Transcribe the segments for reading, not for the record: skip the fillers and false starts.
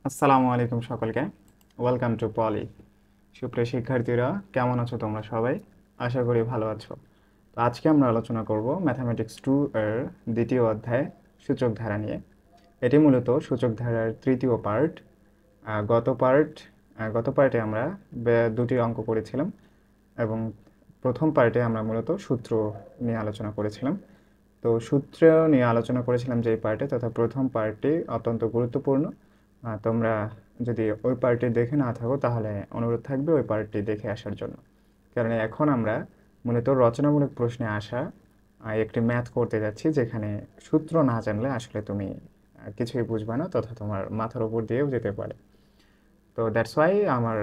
আসসালামু আলাইকুম সকলকে। ওয়েলকাম টু পলি। সুপ্রিয় শিক্ষার্থীরা, কেমন আছো তোমরা সবাই? আশা করি ভালো আছো। তো আজকে আমরা আলোচনা করব ম্যাথামেটিক্স 2 এর দ্বিতীয় অধ্যায় সূচক ধারা নিয়ে। এটি মূলত সূচক ধারার তৃতীয় পার্ট। গত পার্ট গত পার্টে আমরা দুটি অঙ্ক করেছিলাম এবং প্রথম পার্টে আমরা মূলত সূত্র নিয়ে আলোচনা করেছিলাম। তো সূত্র নিয়ে আলোচনা করেছিলাম যে পার্টে, তথা প্রথম পার্টটি অত্যন্ত গুরুত্বপূর্ণ। তোমরা যদি ওই পার্টটি দেখে না থাকো তাহলে অনুরোধ থাকবে ওই পার্টটি দেখে আসার জন্য। কারণ এখন আমরা মূলত রচনামূলক প্রশ্নে আসা একটি ম্যাথ করতে যাচ্ছি, যেখানে সূত্র না জানলে আসলে তুমি কিছুই বুঝবে না, তথা তোমার মাথার উপর দিয়েও যেতে পারে। তো দ্যাটস ওয়াই আমার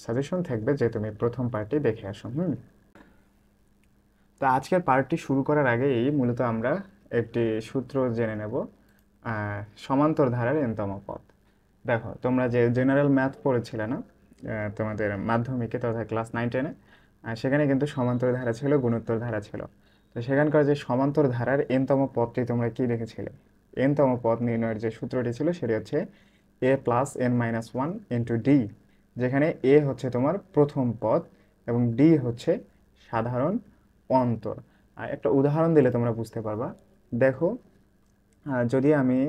সাজেশন থাকবে যে তুমি প্রথম পার্টটি দেখে আসো। তো আজকের পার্টটি শুরু করার আগেই মূলত আমরা একটি সূত্র জেনে নেব, সমান্তর ধারার এনতম পদ। দেখো, তোমরা যে জেনারেল ম্যাথ পড়েছিলে না তোমাদের মাধ্যমিকে তথা ক্লাস 9-10-এ, সেখানে কিন্তু সমান্তর ধারা ছিল, গুণোত্তর ধারা ছিল। তো সেখানকার যে সমান্তর ধারার এনতম পদটি তোমরা কি দেখেছিলে? এনতম পদ নির্ণয়ের যে সূত্রটি ছিল সেটি হচ্ছে a+n-1 * d, যেখানে এ হচ্ছে তোমার প্রথম পদ এবং ডি হচ্ছে সাধারণ অন্তর। আর একটা উদাহরণ দিলে তোমরা বুঝতে পারবা। দেখো, যদি আমি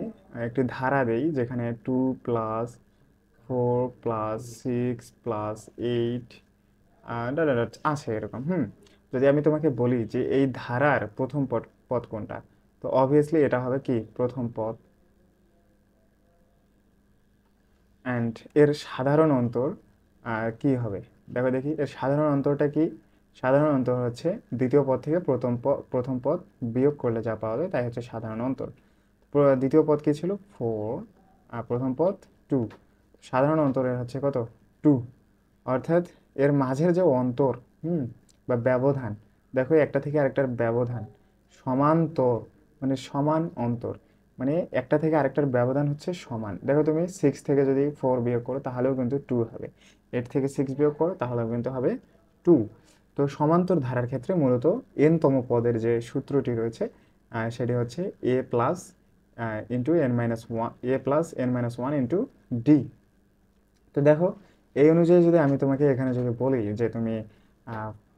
একটি ধারা দেই যেখানে 2+4+6+8 আছে এরকম। যদি আমি তোমাকে বলি যে এই ধারার প্রথম পদ পদ কোনটা, তো অবভিয়াসলি এটা হবে কি প্রথম পদ। অ্যান্ড এর সাধারণ অন্তর কি হবে? দেখো দেখি এর সাধারণ অন্তরটা কি। সাধারণ অন্তর হচ্ছে দ্বিতীয় পদ থেকে প্রথম পদ বিয়োগ করলে যা পাওয়া যায় তাই হচ্ছে সাধারণ অন্তর। দ্বিতীয় পদ কি ছিল? 4, আর প্রথম পদ 2। সাধারণ অন্তরের হচ্ছে কত? 2। অর্থাৎ এর মাঝের যে অন্তর, হুম বা ব্যবধান, দেখো একটা থেকে আরেকটার ব্যবধান সমান্তর, মানে সমান অন্তর, মানে একটা থেকে আরেকটার ব্যবধান হচ্ছে সমান। দেখো, তুমি 6 থেকে যদি 4 বিয়োগ করো তাহলেও কিন্তু 2 হবে, 8 থেকে 6 বিয়োগ করো তাহলেও কিন্তু হবে 2। তো সমান্তর ধারার ক্ষেত্রে মূলত তম পদের যে সূত্রটি রয়েছে সেটি হচ্ছে a+n-1 তো দেখো, এই অনুযায়ী যদি আমি তোমাকে এখানে যদি বলি যে তুমি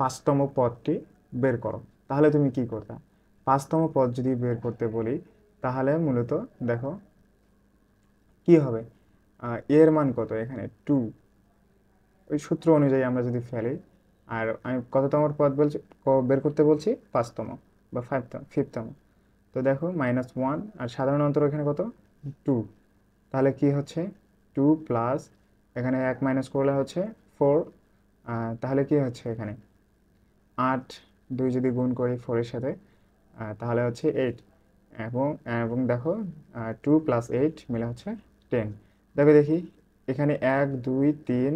পাঁচতম পদটি বের করো, তাহলে তুমি কি করতে? পাঁচতম পদ যদি বের করতে বলি তাহলে মূলত দেখো কি হবে। এর মান কত? এখানে 2। ওই সূত্র অনুযায়ী আমরা যদি ফেলি, আর আমি কততম পদ বলছি, বের করতে বলছি? পাঁচতম বা ফিফতম। তো দেখো -1, আর সাধারণ অন্তর এখানে কত? 2। তাহলে কি হচ্ছে? 2 প্লাস এখানে 1 মাইনাস করলে হচ্ছে 4। তাহলে কি হচ্ছে এখানে? 8, 2 যদি গুণ করি 4 এর সাথে তাহলে হচ্ছে 8। এবং এবং দেখো 2 + 8 মিলে হচ্ছে 10। দেখো দেখি এখানে 1 2 3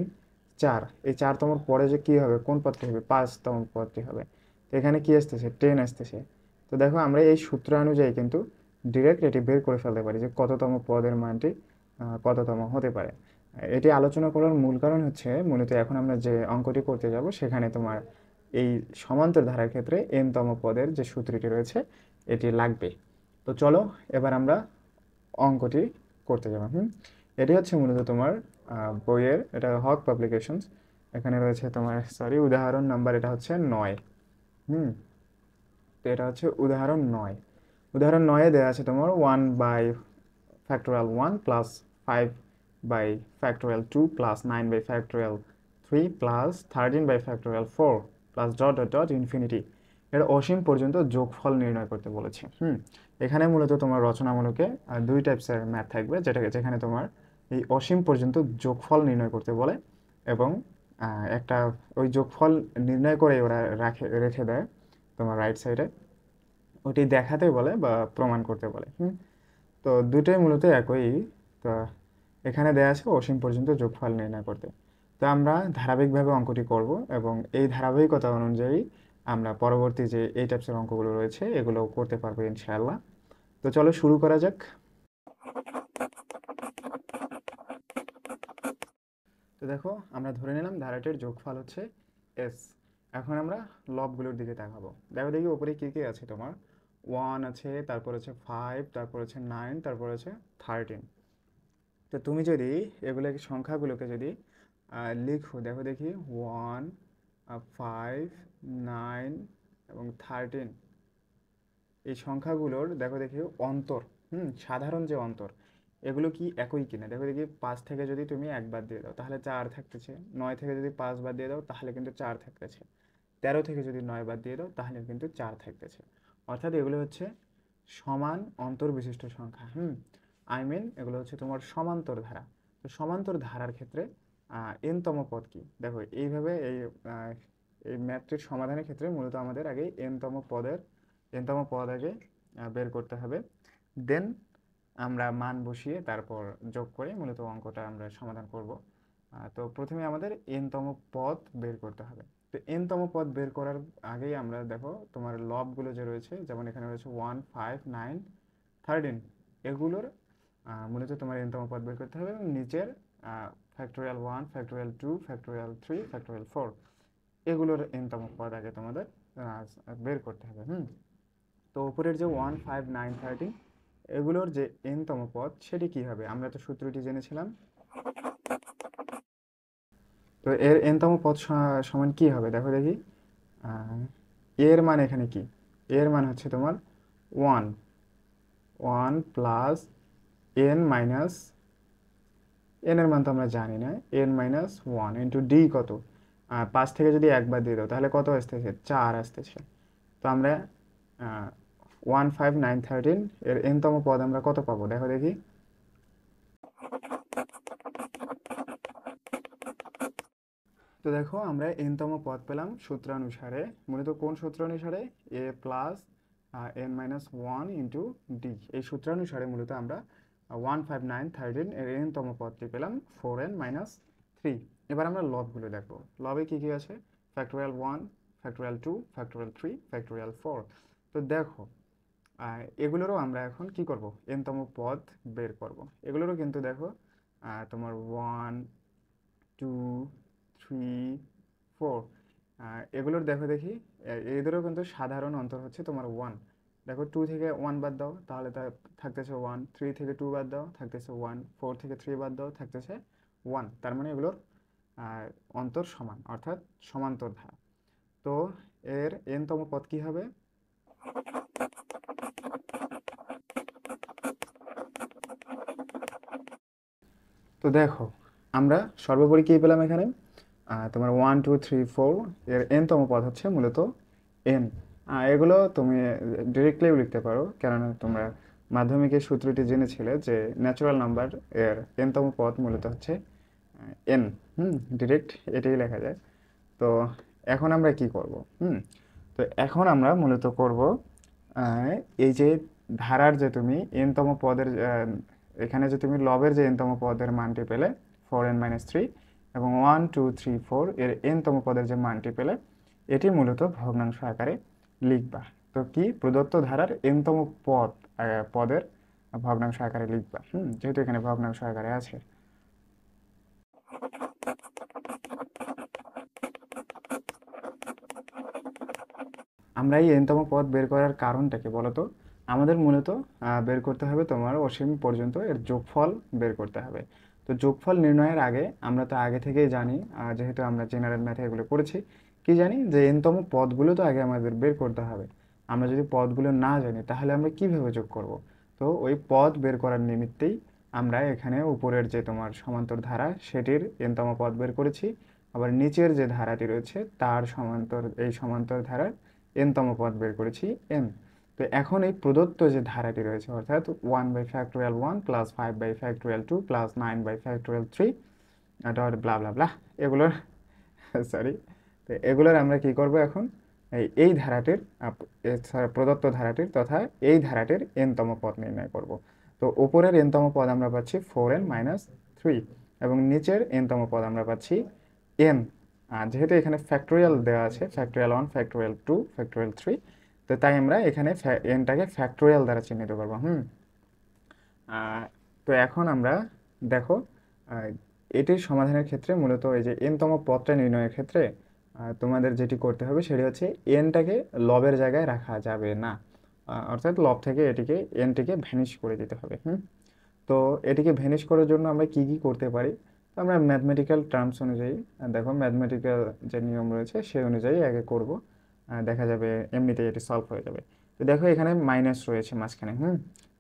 4, এই 4তম পরে যে কি হবে, কোন পদটি হবে? 5তম পদটি হবে। তো এখানে কি আসতেছে? 10 আসতেছে। তো দেখো, আমরা এই সূত্র অনুযায়ী কিন্তু ডিরেক্ট এটি বের করে ফেলতে পারি যে কততম পদের মানটি কততম হতে পারে। এটি আলোচনা করার মূল কারণ হচ্ছে মূলত এখন আমরা যে অঙ্কটি করতে যাব সেখানে তোমার এই সমান্তর ধারার ক্ষেত্রে তম পদের যে সূত্রটি রয়েছে এটি লাগবে। তো চলো এবার আমরা অঙ্কটি করতে যাব। এটি হচ্ছে মূলত তোমার বইয়ের, এটা হক পাবলিকেশনস। এখানে রয়েছে তোমার, সরি, উদাহরণ নাম্বার এটা হচ্ছে 9। হুম তো এটা হচ্ছে উদাহরণ 9। উদাহরণ 9-এ দেওয়া আছে তোমার 1/(1) plus 5/(2) plus 9/(3) plus 13/(4) plus dot dot dot infinity. এর অসীম পর্যন্ত যোগফল নির্ণয় করতে বলেছে। এখানে মূলত তোমার রচনামূলকে দুই টাইপসের ম্যাথ থাকবে, যেখানে তোমার এই অসীম পর্যন্ত যোগফল নির্ণয় করতে বলে এবং একটা ওই যোগফল নির্ণয় করে ওরা রেখে দেয় তোমার রাইট সাইডে, ওটি দেখাতে বলে বা প্রমাণ করতে বলে। তো দুটোই মূলত একই। তো এখানে দেয়া আছে অসীম পর্যন্ত যোগফল নির্ণয় করতে। তো আমরা ধারাবাহিকভাবে অঙ্কটি করব এবং এই ধারাবাহিকতা অনুযায়ী আমরা পরবর্তী যে এই টাইপসের অঙ্কগুলো রয়েছে এগুলো করতে পারবো ইনশাআল্লাহ। তো চলো শুরু করা যাক। তো দেখো, আমরা ধরে নিলাম ধারাটির যোগফল হচ্ছে এস। এখন আমরা লবগুলোর দিকে তাকাবো। দেখো দেখি উপরে কি কি আছে তোমার। 1 আছে, তারপর আছে 5, তারপর আছে 9, তারপর আছে 13। তো তো তুমি যদি এগুলোকে সংখ্যাগুলোকে যদি লিখো, দেখো দেখি 1, 5, 9 এবং 13, এই সংখ্যাগুলোর দেখো দেখি অন্তর, সাধারণ যে অন্তর, এগুলো কি একই কিনা দেখো দেখি। 5 থেকে যদি তুমি 1 বাদ দিয়ে দাও তাহলে 4 থাকতেছে, 9 থেকে যদি 5 বাদ দিয়ে দাও তাহলে কিন্তু 4 থাকতেছে, 13 থেকে যদি 9 বাদ দিয়ে দাও তাহলে কিন্তু 4 থাকতেছে। অর্থাৎ এগুলো হচ্ছে সমান অন্তর বিশিষ্ট সংখ্যা। এগুলো হচ্ছে তোমার সমান্তর ধারা। তো সমান্তর ধারার ক্ষেত্রে এনতম পদ কি, দেখো এইভাবে এই ম্যাথটির সমাধানের ক্ষেত্রে মূলত আমাদের আগে এনতম পদ আগে বের করতে হবে। দেন আমরা মান বসিয়ে তারপর যোগ করে মূলত অঙ্কটা আমরা সমাধান করব। তো প্রথমে আমাদের এনতম পদ বের করতে হবে। তো এনতম পদ বের করার আগেই আমরা দেখো তোমার লবগুলো যে রয়েছে, যেমন এখানে রয়েছে 1, 5, 9, 13, এগুলোর মূলত তোমার এনতম পদ বের করতে হবে এবং নিচের ফ্যাক্টোরিয়াল 1, ফ্যাক্টোরিয়াল 2, ফ্যাক্টোরিয়াল 3, ফ্যাক্টোরিয়াল 4, এগুলোর এনতম পদ আগে তোমাদের বের করতে হবে। তো উপরের যে 1, 5, 9, 13, এগুলোর যে এনতম পদ সেটি কি হবে, আমরা তো সূত্রটি জেনেছিলাম। তো এর এনতম পদ সমান কি হবে দেখো দেখি। এর মান এখানে কি, এর মান হচ্ছে তোমার 1, 1 প্লাস এন মাইনাস, এন এর মান তো আমরা জানি না, এন মাইনাস 1 ইন্টু ডি কত, 5 থেকে যদি 1 বাদ দিয়ে দাও তাহলে কত আসতেছে, 4 আসতেছে। তো আমরা 1, 5, 9, 13 এর এনতম পদ আমরা কত পাবো দেখো দেখি। তো দেখো আমরা এনতম পদ পেলাম সূত্রানুসারে, মূলত কোন সূত্র অনুসারে, a plus n minus 1 into d, এই সূত্রানুসারে মূলত আমরা 1, 5, 9, 13 এর এনতম পদটি পেলাম 4n মাইনাস 3। এবার আমরা লবগুলো দেখবো, লবে কি কি আছে, ফ্যাক্টোরিয়াল 1, ফ্যাক্টোরিয়াল 2, ফ্যাক্টোরিয়াল 3, ফ্যাক্টোরিয়াল 4। তো দেখো এগুলোরও আমরা এখন কি করব, এনতম পদ বের করব। এগুলোরও কিন্তু দেখো তোমার 1, 2, 3, 4, এগুলোর দেখো দেখি এদেরও কিন্তু সাধারণ অন্তর হচ্ছে তোমার 1। দেখো 2 থেকে 1 বাদ দাও তাহলে তা থাকতেছে 1, 3 থেকে 2 বাদ দাও থাকতেছে 1, 4 থেকে 3 বাদ দাও থাকতেছে 1। তার মানে এগুলোর অন্তর সমান, অর্থাৎ সমান্তর ধারা। তো এর এনতম পদ কি হবে, তো দেখো আমরা সর্বোপরি কি পেলাম এখানে, তোমার 1, 2, 3, 4 এর এনতম পদ হচ্ছে মূলত এন। এগুলো তুমি ডিরেক্টলিও লিখতে পারো, কেননা তোমরা মাধ্যমিকের সূত্রটি জেনেছিলে যে ন্যাচুরাল নাম্বার এর এনতম পদ মূলত হচ্ছে এন। ডিরেক্ট এটাই লেখা যায়। তো এখন আমরা কি করব, তো এখন আমরা মূলত করব এই যে ধারার যে তুমি এনতম পদের এখানে যে তুমি লবের যে এনতম পদের মানটি পেলে 4n-3 এবং 1, 2, 3, 4 এর এনতম পদের যে মানটি পেলে এটি মূলত ভগ্নাংশ আকারে লিখবা। তো কি প্রদত্ত ধারার এনতম পদের ভগ্নাংশ আকারে লিখবা, যেহেতু এখানে ভগ্নাংশ আকারে আছে। আমরা এই এনতম পদ বের করার কারণটা কি বলতো, আমাদের মূলত বের করতে হবে তোমার অসীম পর্যন্ত এর যোগফল বের করতে হবে। তো যোগফল নির্ণয়ের আগে আমরা তো আগে থেকেই জানি, যেহেতু আমরা জেনারেল ম্যাথে এগুলো পড়েছি, কি জানি যে এনতম পদগুলো তো আগে আমাদের বের করতে হবে। আমরা যদি পদগুলো না জানি তাহলে আমরা কিভাবে যোগ করব। তো ওই পদ বের করার নিমিত্তেই আমরা এখানে উপরের যে তোমার সমান্তর ধারা সেটির এনতম পদ বের করেছি, আবার নিচের যে ধারাটি রয়েছে তার সমান্তর ধারার এনতম পদ বের করেছি এন। তো এখন এই প্রদত্ত যে ধারাটি রয়েছে, অর্থাৎ 1/(1) প্লাস 5/(2) প্লাস 9/(3) ডট ব্লা ব্লা ব্লা, এগুলোর সরি, তো এগুলোর আমরা কি করব এখন, এই ধারাটির প্রদত্ত ধারাটির তথা এই ধারাটির এনতম পদ নির্ণয় করব। তো উপরের এনতম পদ আমরা পাচ্ছি 4n-3 এবং নিচের এনতম পদ আমরা পাচ্ছি এন। যেহেতু এখানে ফ্যাক্টোরিয়াল দেওয়া আছে, ফ্যাক্টোরিয়াল 1, ফ্যাক্টোরিয়াল 2, ফ্যাক্টোরিয়াল 3, তো তাই আমরা এখানে এনটাকে ফ্যাক্টোরিয়াল দ্বারা চিহ্নিত করবো। তো এখন আমরা দেখো আহ, এটির সমাধানের ক্ষেত্রে মূলত এই যে এনতম পদটা নির্ণয়ের ক্ষেত্রে তোমাদের যেটি করতে হবে সেটি হচ্ছে এনটাকে লবের জায়গায় রাখা যাবে না, অর্থাৎ লব থেকে এটিকে এনটিকে ভ্যানিশ করে দিতে হবে। তো এটিকে ভ্যানিশ করার জন্য আমরা কি কি করতে পারি? তো আমরা ম্যাথমেটিক্যাল টার্মস অনুযায়ী দেখো ম্যাথমেটিক্যাল যে নিয়ম রয়েছে সেই অনুযায়ী আগে করব, দেখা যাবে এমনিতেই এটি সলভ হয়ে যাবে। তো দেখো এখানে মাইনাস রয়েছে মাঝখানে,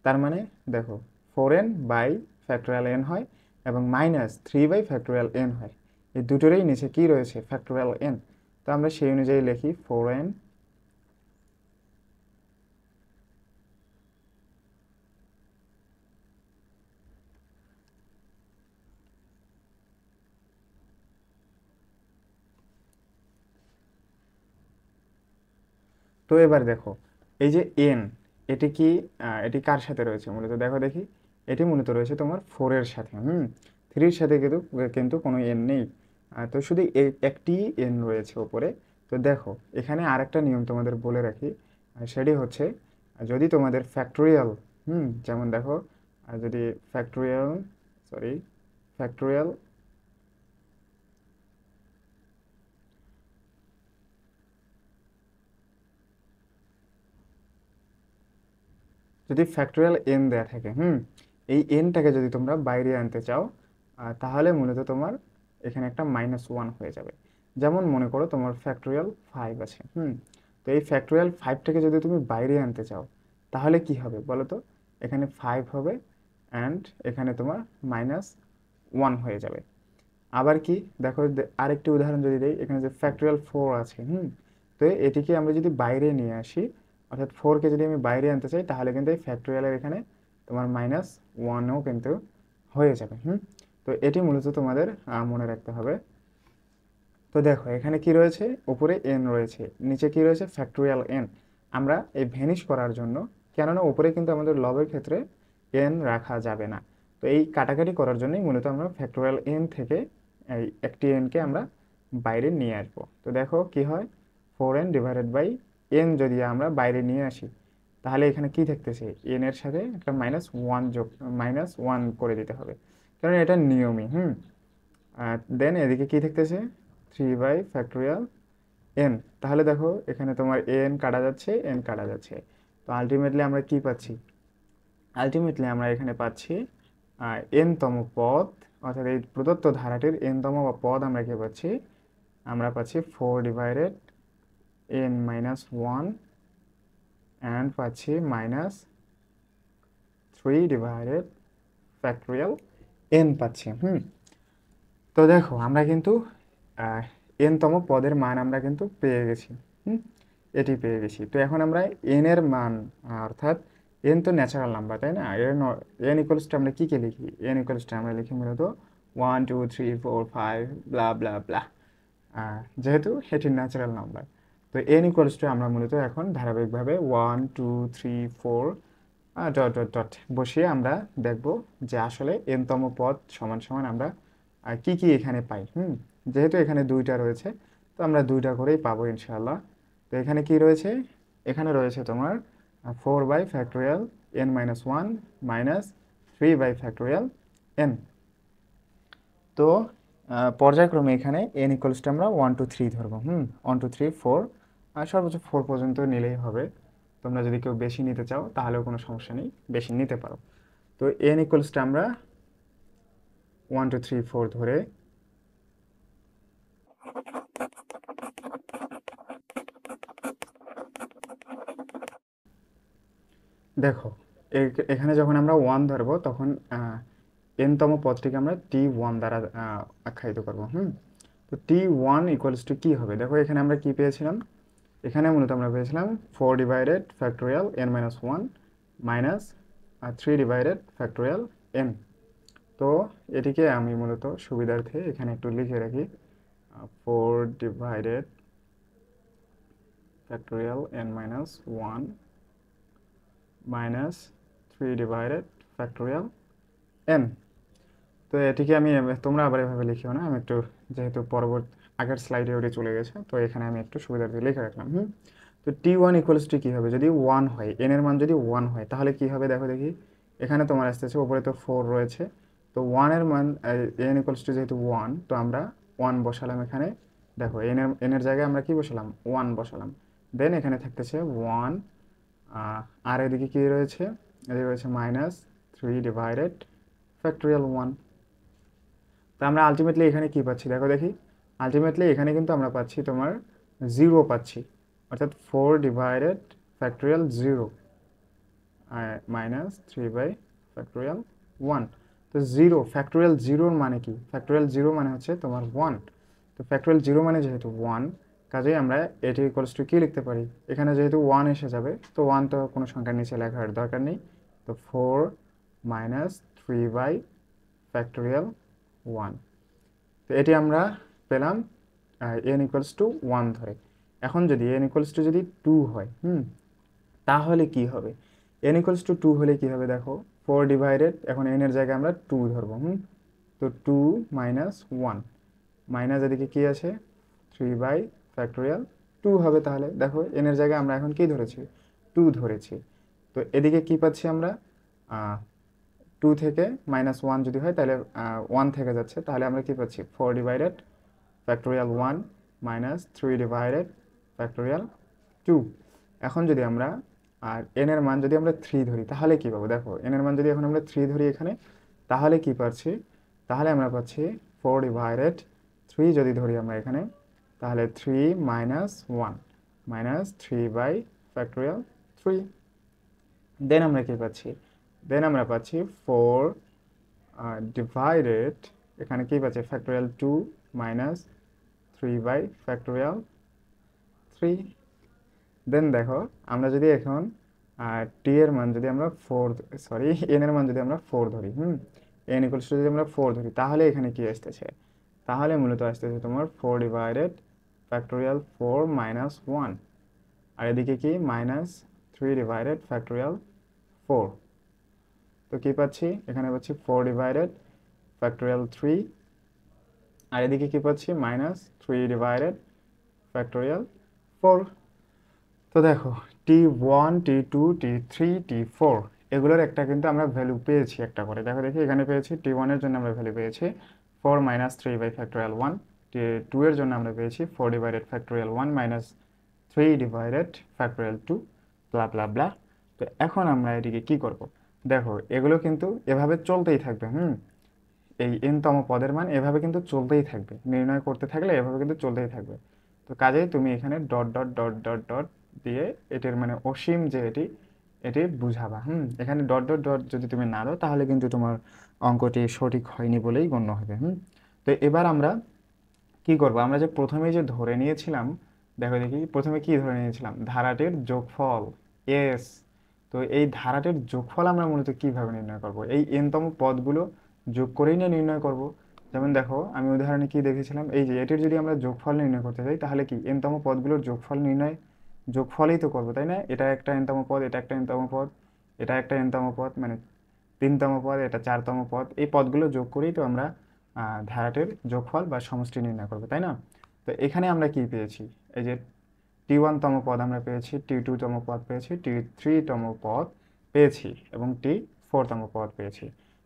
তার মানে দেখো 4n বাই ফ্যাক্টোরিয়াল n হয় এবং মাইনাস 3/ফ্যাক্টোরিয়াল n হয়। এই দুটোরই নিচে কি রয়েছে? Factorial n। তো আমরা সেই অনুযায়ী লিখি 4n। তো এবার দেখো এই যে n, এটি কি এটি কার সাথে রয়েছে মূলত? দেখো দেখি, এটি মূলত রয়েছে তোমার 4-এর সাথে। 3-র সাথে কিন্তু কিন্তু কোনো n নেই। তো শুধু একটি n রয়েছে ওপরে। তো দেখো এখানে আরেকটা নিয়ম তোমাদের বলে রাখি, সেটি হচ্ছে যদি তোমাদের ফ্যাক্টোরিয়াল, যেমন দেখো যদি ফ্যাক্টোরিয়াল, সরি, ফ্যাক্টোরিয়াল, যদি ফ্যাক্টোরিয়াল n দেয়া থাকে, এই nটাকে যদি তোমরা বাইরে আনতে চাও, তাহলে মূলত তোমার এখানে একটা -1 হয়ে যাবে। যেমন মনে করো তোমার ফ্যাক্টোরিয়াল 5 আছে, তো এই ফ্যাক্টোরিয়াল 5টাকে যদি তুমি বাইরে আনতে চাও তাহলে কি হবে বলো তো? এখানে 5 হবে অ্যান্ড এখানে তোমার -1 হয়ে যাবে। আবার কি দেখো, আরেকটি উদাহরণ যদি দেই, এখানে যে ফ্যাক্টোরিয়াল 4 আছে, তো এটিকে আমরা যদি বাইরে নিয়ে আসি, অর্থাৎ 4কে যদি আমি বাইরে আনতে চাই তাহলে কিন্তু এই ফ্যাক্টোরিয়ালের এখানে তোমার -1ও কিন্তু হয়ে যাবে। তো এটি মূলত তোমাদের মনে রাখতে হবে। তো দেখো এখানে কি রয়েছে? উপরে n রয়েছে, নিচে কি রয়েছে? Factorial n। আমরা এই ভ্যানিশ করার জন্য, কেননা উপরে কিন্তু আমাদের লবের ক্ষেত্রে n রাখা যাবে না, তো এই কাটাকাটি করার জন্যই মূলত আমরা ফ্যাক্টোরিয়াল n থেকে এই একটি n কে আমরা বাইরে নিয়ে আসবো। তো দেখো কি হয়, 4n ডিভাইডেড বাই n যদি আমরা বাইরে নিয়ে আসি তাহলে এখানে কি থাকতেছে? n এর সাথে একটা -1 করে দিতে হবে, কারণ এটা নিয়মই। দেন এদিকে কি থাকতেছে? 3/ফ্যাক্টোরিয়াল n। তাহলে দেখো এখানে তোমার n কাটা যাচ্ছে, n কাটা যাচ্ছে। তো আলটিমেটলি আমরা কি পাচ্ছি? আলটিমেটলি আমরা এখানে পাচ্ছি n তম পদ, অর্থাৎ এই প্রদত্ত ধারাটির n তম পদ আমরা কি পাচ্ছি? আমরা পাচ্ছি 4 ডিভাইডেড n-1 অ্যান্ড পাচ্ছি -3 ডিভাইডেড ফ্যাক্টোরিয়াল n পাচ্ছি। তো দেখো আমরা কিন্তু n তম পদের মান আমরা কিন্তু পেয়ে গেছি। এটি পেয়ে গেছি। তো এখন আমরা n এর মান, অর্থাৎ n তো ন্যাচারাল নাম্বার, তাই না? n ইকুয়ালস টু আমরা কি কে লিখি? n ইকুয়ালস টু আমরা লিখি মূলত 1 2 3 4 5 ব্লা ব্লা ব্লা, যেহেতু এটি ন্যাচারাল নাম্বার। তো n ইকুয়ালস টু আমরা মূলত এখন ধারাবাহিকভাবে 1 2 3 4 ডট ডট ডট বসিয়ে আমরা দেখব যে আসলে n তম পদ সমান সমান আমরা কি কি এখানে পাই। যেহেতু এখানে দুইটা রয়েছে, তো আমরা দুইটা করেই পাবো ইনশাআল্লাহ। তো এখানে কি রয়েছে? এখানে রয়েছে তোমার 4/ফ্যাক্টোরিয়াল n-1 -3/ফ্যাক্টোরিয়াল n। তো পর্যায়ক্রমে এখানে n ইকুয়ালস টু আমরা 1 2 3 ধরবো। 1 2 3 4, আর সর্বোচ্চ 4 পর্যন্ত নিলেই হবে। তোমরা যদি কেউ বেশি নিতে চাও তাহলেও কোনো সমস্যা নেই, বেশি নিতে পারো। তো n ইকুয়ালস টু আমরা 1 2 3 4 ধরে দেখো এখানে যখন আমরা 1 ধরবো তখন n তম পদটিকে আমরা t1 দ্বারা আখ্যায়িত করব। তো t1 ইকুয়ালস টু কি হবে? দেখো এখানে আমরা কি পেয়েছিলাম? এখানে মূলত আমরা পেয়েছিলাম 4 divided factorial n-1 minus 3 divided factorial n। তো এটিকে আমি মূলত সুবিধার্থে এখানে একটু লিখে রাখি 4 divided factorial n-1 minus 3 divided factorial n। তো এটিকে আমি, তোমরা আবার এভাবে লিখিও না, আমি একটু, যেহেতু পরবর্তী আগের স্লাইডে ওটি চলে গেছে, তো এখানে আমি একটু সুবিধার্থে লিখে রাখলাম। তো t1 ইকুয়ালস টু কী হবে? যদি 1 হয়, n এর মান যদি 1 হয় তাহলে কি হবে দেখো দেখি। এখানে তোমার আসতেছে, উপরে তো 4 রয়েছে, তো 1 এর মান, n ইকুয়ালস টু যেহেতু 1, তো আমরা 1 বসালাম এখানে। দেখো n এর জায়গায় আমরা কি বসালাম? 1 বসালাম। দেন এখানে থাকতেছে 1, আর এদিকে কি রয়েছে? এদিকে রয়েছে -3 ডিভাইডেড ফ্যাক্টোরিয়াল 1। তো আমরা আলটিমেটলি এখানে কি পাচ্ছি দেখো দেখি, আলটিমেটলি এখানে কিন্তু আমরা পাচ্ছি তোমার 0 পাচ্ছি, অর্থাৎ 4 ডিভাইডেড ফ্যাক্টোরিয়াল 0 মাইনাস 3/(1)। তো 0 ফ্যাক্টোরিয়াল 0 মানে কি, ফ্যাক্টোরিয়াল 0 মানে হচ্ছে তোমার 1। তো ফ্যাক্টোরিয়াল 0 মানে যেহেতু 1, কাজেই আমরা এটি ইকুয়ালস টু কি লিখতে পারি, এখানে যেহেতু 1 এসে যাবে, তো 1 তো কোনো সংখ্যার নিচে লেখার দরকার নেই। তো 4 মাইনাস 3/(1)। তো এটি আমরা পেলাম n ইকুয়ালস টু 1 ধরে। এখন যদি n ইকুয়ালস টু যদি 2 হয়, তাহলে কি হবে, n ইকুয়ালস টু 2 হলে কি হবে দেখো, 4 ডিভাইডেড, এখন n এর জায়গায় আমরা 2 ধরবো। তো 2 মাইনাস 1, মাইনাস এদিকে কি আছে 3/(2) হবে। তাহলে দেখো n এর জায়গায় আমরা এখন কি ধরেছি, 2 ধরেছি। তো এদিকে কি পাচ্ছি আমরা, 2 থেকে -1 যদি হয় তাহলে 1 থেকে যাচ্ছে, তাহলে আমরা কি পাচ্ছি 4 ডিভাইডেড ((1) মাইনাস 3 ডিভাইডেড((2))। এখন যদি আমরা আর n এর মান যদি আমরা 3 ধরি তাহলে কি পাবো দেখো, n এর মান যদি এখন আমরা 3 ধরি এখানে, তাহলে কি পাচ্ছি, তাহলে আমরা পাচ্ছি 4 ডিভাইডেড 3 যদি ধরি আমরা এখানে, তাহলে 3 মাইনাস 1 মাইনাস 3/(3)। দেন আমরা কি পাচ্ছি, দেন আমরা পাচ্ছি 4 ডিভাইডেড, এখানে কি পাচ্ছি ফ্যাক্টোরিয়াল 2 মাইনাস 3/(3)। দেন দেখো আমরা যদি এখন টি এর মান যদি আমরা 4, সরি এন এর মান যদি আমরা 4 ধরি, এন ইকুয়ালস টু যদি আমরা 4 ধরি, তাহলে এখানে কি আসতেছে, তাহলে মূলত আসতেছে তোমার 4 ডিভাইডেড((4) মাইনাস 1, আর এদিকে কি মাইনাস 3/((4)। তো কি পাচ্ছি, এখানে পাচ্ছি 4 ডিভাইডেড((3), আর এদিকে কি পাচ্ছি মাইনাস 3/((4)। তো দেখো T1 T2 T3 T4 এগুলোর একটা কিন্তু আমরা ভ্যালু পেয়েছি একটা করে, দেখো দেখি এখানে পেয়েছি T1 এর জন্য আমরা ভ্যালু পেয়েছি 4 মাইনাস 3/((1), T2 এর জন্য আমরা পেয়েছি 4 ডিভাইডেড((1) মাইনাস 3 ডিভাইডেড((2) ব্লা ব্লা ব্লা। তো এখন আমরা এটিকে কি করব, দেখো এগুলো কিন্তু এভাবে চলতেই থাকবে, এই n তম পদের মান এভাবে কিন্তু চলতেই থাকবে, নির্ণয় করতে থাকলে এভাবে কিন্তু চলতেই থাকবে। তো কাজেই তুমি এখানে dot dot dot dot dot দিয়ে এটির মানে অসীম যে এটি এটি বুঝাবা। এখানে ডট ডট ডট যদি তুমি না দাও তাহলে কিন্তু তোমার অঙ্কটি সঠিক হয়নি বলেই গণ্য হবে। তো এবার আমরা কি করব, আমরা যে প্রথমেই যে ধরে নিয়েছিলাম, দেখো দেখি প্রথমে কি ধরে নিয়েছিলাম, ধারাটির যোগফল এস। তো এই ধারাটির যোগফল আমরা মূলত কিভাবে নির্ণয় করব, এই n তম পদগুলো যোগ করেই না নির্ণয় করব। যেমন দেখো আমি উদাহরণে কি দেখেছিলাম, এই যে এটির যদি আমরা যোগফল নির্ণয় করতে চাই তাহলে কি n তম পদগুলোর যোগফল নির্ণয়, যোগফলই তো করবো তাই না, এটা একটা n তম পদ, এটা একটা n তম পদ, এটা একটা n তম পদ, মানে 3তম পদ, এটা 4তম পদ, এই পদগুলো যোগ করেই তো আমরা ধারাটির যোগফল বা সমষ্টি নির্ণয় করবো তাই না। তো এখানে আমরা কি পেয়েছি, এই যে T1তম পদ আমরা পেয়েছি, T2তম পদ পেয়েছি, T3তম পদ পেয়েছি এবং T4তম পদ পেয়েছি।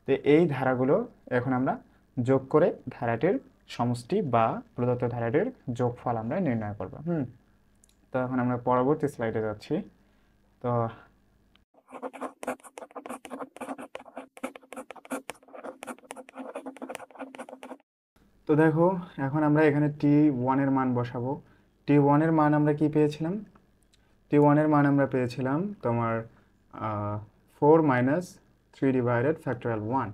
তো এই ধারাগুলো এখন আমরা যোগ করে ধারাটির সমষ্টি বা প্রদত্ত ধারাটির যোগফল আমরা নির্ণয় করব। তো এখন আমরা পরবর্তী স্লাইডে যাচ্ছি। তো তো দেখো এখন আমরা এখানে T1 এর মান বসাবো। T1 এর মান আমরা কি পেয়েছিলাম, T1 এর মান আমরা পেয়েছিলাম তোমার 4 মাইনাস 3 ডিভাইডেড((1)।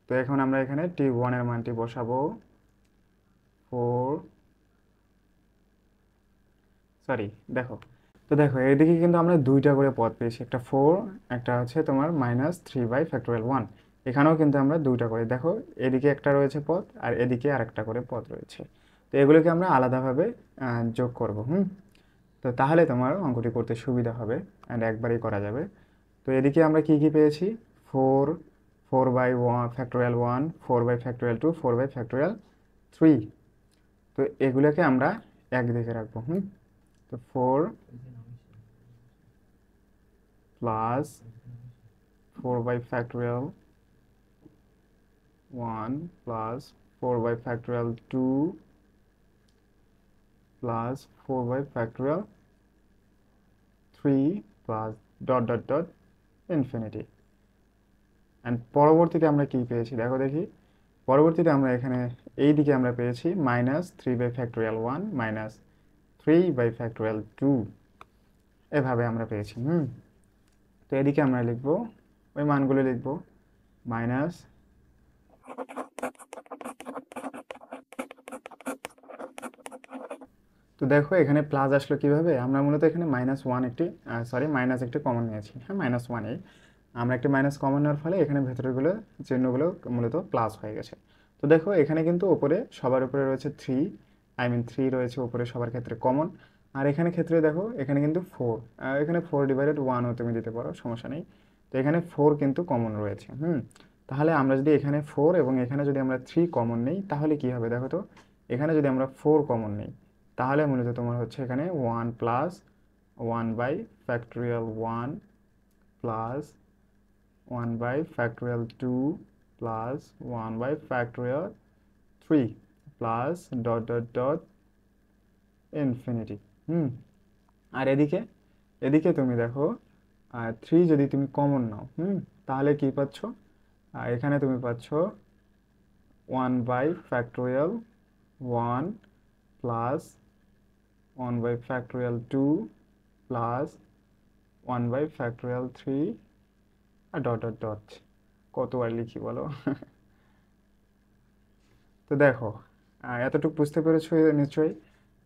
তো এখন আমরা এখানে T1 এর মানটি বসাবো 4, সরি দেখো, তো দেখো এদিকে কিন্তু আমরা দুইটা করে পদ পেয়েছি, একটা 4, একটা হচ্ছে তোমার মাইনাস 3/((1)। এখানেও কিন্তু আমরা দুইটা করে, দেখো এদিকে একটা রয়েছে পদ আর এদিকে আরেকটা করে পদ রয়েছে। তো এগুলোকে আমরা আলাদাভাবে যোগ করব। তো তাহলে তোমার অঙ্কটি করতে সুবিধা হবে অ্যান্ড একবারই করা যাবে। তো এদিকে আমরা কি কি পেয়েছি, 4, 4/((1), 4/((2), 4/((3)। তো এগুলোকে আমরা একদিকে রাখবো। তো 4 plus 4/((1) plus 4/((2) plus 4/((3) plus dot dot dot infinity. And পরবর্তীতে আমরা কি পেয়েছি দেখো দেখি, পরবর্তীতে আমরা এখানে এই দিকে আমরা পেয়েছি -3/(1) -3/(2) এভাবে আমরা পেয়েছি। তো এদিকে আমরা লিখব, ওই মানগুলো লিখব মাইনাস, তো দেখো এখানে প্লাস আসলো কিভাবে, আমরা মূলত এখানে -1 একটি মাইনাস একটি কমন নিয়েছি, হ্যাঁ -1 আমরা একটি মাইনাস কমন নেওয়ার ফলে এখানে ভেতরেগুলো চিহ্নগুলো মূলত প্লাস হয়ে গেছে। তো দেখো এখানে কিন্তু উপরে সবার উপরে রয়েছে 3 রয়েছে উপরে সবার ক্ষেত্রে কমন। আর এখানে ক্ষেত্রে দেখো এখানে কিন্তু 4, এখানে 4/1ও তুমি দিতে পারো, সমস্যা নেই। তো এখানে 4 কিন্তু কমন রয়েছে। তাহলে আমরা যদি এখানে 4 এবং এখানে যদি আমরা 3 কমন নেই তাহলে কি হবে দেখো তো, এখানে যদি আমরা 4 কমন নেই তাহলে মূলত তোমার হচ্ছে এখানে 1 plus 1/((1) plus 1/((2) plus 1/((3) plus dot dot dot infinity. আর এদিকে, এদিকে তুমি দেখো 3 যদি তুমি কমন নাও তাহলে কি পাচ্ছ, এখানে তুমি পাচ্ছ 1/((1) প্লাস 1/((2) প্লাস 1/((3) আর ডট ডট ডট, কতবার লিখি বলো। তো দেখো এতটুকু বুঝতে পেরেছো নিশ্চয়ই।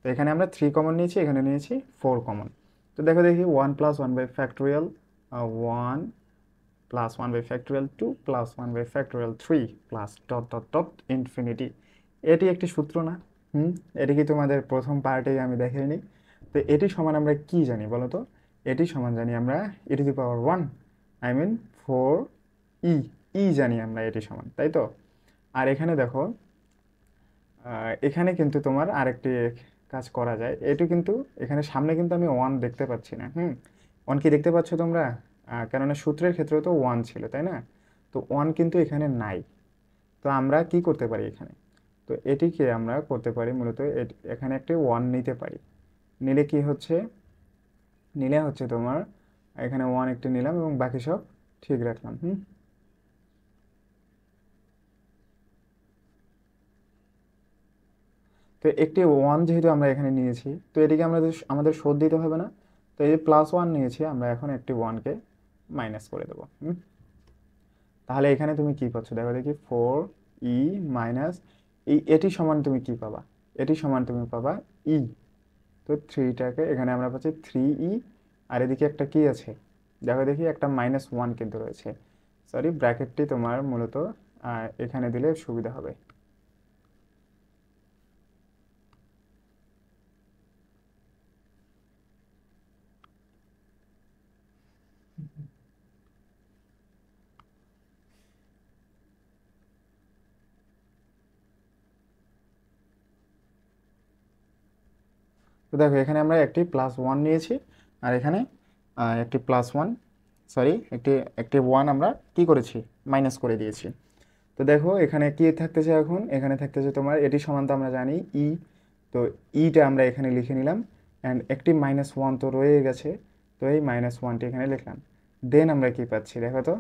তো এখানে আমরা 3 কমন নিয়েছি, এখানে নিয়েছি 4 কমন। তো দেখো দেখি 1 plus 1/((1) plus 1/((2) plus 1/((3) plus dot dot dot infinity, এটি একটি সূত্র না? এটি কি তোমাদের প্রথম পার্টেই আমি দেখাইনি? তো এটি সমান আমরা কি জানি বলো তো, এটি সমান জানি আমরা e⁻1, আই মিন 4e, জানি আমরা এটি সমান, তাই তো? আর এখানে দেখো এখানে কিন্তু তোমার আরেকটি কাজ করা যায়, এটি কিন্তু এখানে সামনে কিন্তু আমি 1 দেখতে পাচ্ছি না। 1 কি দেখতে পাচ্ছ তোমরা? কেননা সূত্রের ক্ষেত্রেও তো 1 ছিল, তাই না? তো 1 কিন্তু এখানে নাই। তো আমরা কি করতে পারি এখানে, তো এটিকে আমরা করতে পারি মূলত এখানে একটি 1 নিতে পারি। নিলে কি হচ্ছে, নিলে হচ্ছে তোমার এখানে 1 একটি নিলাম এবং বাকি সব ঠিক রাখলাম। তো একটি 1 যেহেতু আমরা এখানে নিয়েছি, তো এটিকে আমাদের শোধ দিতে হবে না। তো এই যে +1 নিয়েছি আমরা, এখন একটি 1কে মাইনাস করে দেবো। তাহলে এখানে তুমি কি পাচ্ছ দেখো দেখি, 4e মাইনাস এটি সমান তুমি কি পাবা, এটি সমান তুমি পাবা e। তো 3টাকে এখানে আমরা পাচ্ছি 3e, আর এদিকে একটা কি আছে দেখো দেখি, একটা -1 কিন্তু রয়েছে, সরি ব্র্যাকেটটি তোমার মূলত এখানে দিলে সুবিধা হবে। তো দেখো এখানে আমরা একটি +1 নিয়েছি, আর এখানে একটি +1, সরি একটি একটি 1 আমরা কি করেছি, মাইনাস করে দিয়েছি। তো দেখো এখানে কি থাকতেছে, এখন এখানে থাকতেছে তোমার এটি সমান তো আমরা জানি ই, তো ইটা আমরা এখানে লিখে নিলাম, অ্যান্ড একটি -1 তো রয়ে গেছে, তো এই -1টি এখানে লিখলাম। দেন আমরা কি পাচ্ছি দেখো তো,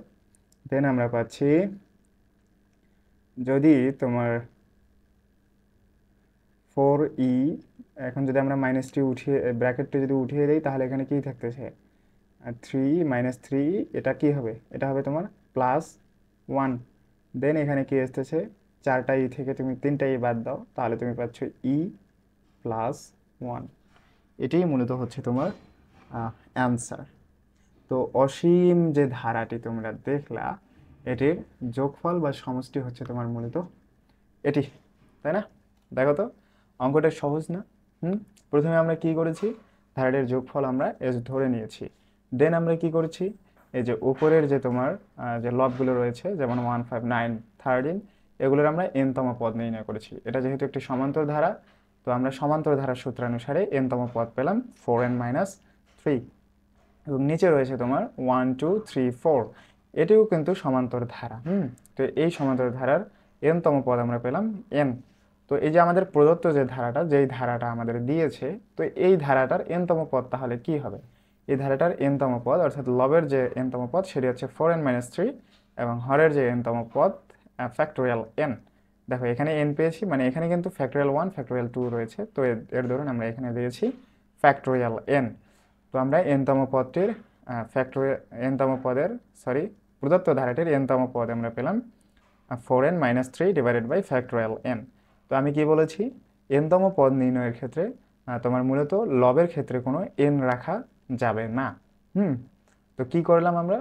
দেন আমরা পাচ্ছি যদি তোমার 4e, এখন যদি আমরা মাইনাসটি উঠিয়ে ব্র্যাকেটটি যদি উঠিয়ে দিই তাহলে এখানে কি থাকতেছে, 3 এটা কি হবে, এটা হবে তোমার +1। দেন এখানে কি আসতেছে, 4টা ই থেকে তুমি 3টা ই বাদ দাও, তাহলে তুমি পাচ্ছ e+1। এটাই মূলত হচ্ছে তোমার অ্যান্সার। তো অসীম যে ধারাটি তোমরা দেখলা, এটির যোগফল বা সমষ্টি হচ্ছে তোমার মূলত এটি, তাই না? দেখো তো অঙ্কটা সহজ না? প্রথমে আমরা কি করেছি, ধারাটির যোগফল আমরা এস ধরে নিয়েছি। দেন আমরা কি করেছি, এই যে উপরের যে তোমার যে লবগুলো রয়েছে, যেমন 1, 5, 9, 13, এগুলোর আমরা n তম পদ নির্ণয় করেছি। এটা যেহেতু একটি সমান্তর ধারা, তো আমরা সমান্তর ধারার সূত্রানুসারে n তম পদ পেলাম 4n-3, এবং নিচে রয়েছে তোমার 1, 2, 3, 4, এটিও কিন্তু সমান্তর ধারা। তো এই সমান্তর ধারার n তম পদ আমরা পেলাম n। তো এই যে আমাদের প্রদত্ত যে ধারাটা, যেই ধারাটা আমাদের দিয়েছে, তো এই ধারাটার n তম পদ তাহলে কি হবে, এই ধারাটার n তম পদ অর্থাৎ লবের যে n তম পদ সেটি হচ্ছে 4n-3, এবং হরের যে এনতম পদ ফ্যাক্টোরিয়াল এন। দেখো এখানে এন পেয়েছি, মানে এখানে কিন্তু ফ্যাক্টোরিয়াল 1 ফ্যাক্টোরিয়াল 2 রয়েছে, তো এর ধরুন আমরা এখানে দিয়েছি ফ্যাক্টোরিয়াল এন। তো আমরা এনতম পদটির ফ্যাক্টোরিয়াল এনতম পদের প্রদত্ত ধারাটির এনতম পদ আমরা পেলাম 4n-3 divided by factorial N. তো আমি কি বলেছি, এনতম পদ নির্ণয়ের ক্ষেত্রে তোমার মূলত লবের ক্ষেত্রে কোনো এন রাখা যাবে না। তো কি করলাম আমরা,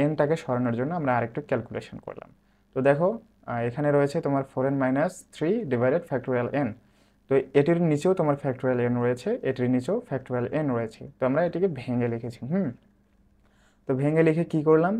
এনটাকে সরানোর জন্য আমরা আরেকটু ক্যালকুলেশন করলাম। তো দেখো এখানে রয়েছে তোমার 4n-3 ডিভাইডেড ফ্যাক্টোরিয়াল এন। তো এটির নিচেও তোমার ফ্যাক্টোরিয়াল এন রয়েছে, এটির নিচেও ফ্যাক্টোরিয়াল এন রয়েছে, তো আমরা এটিকে ভেঙে লিখেছি। তো ভেঙে লিখে কি করলাম,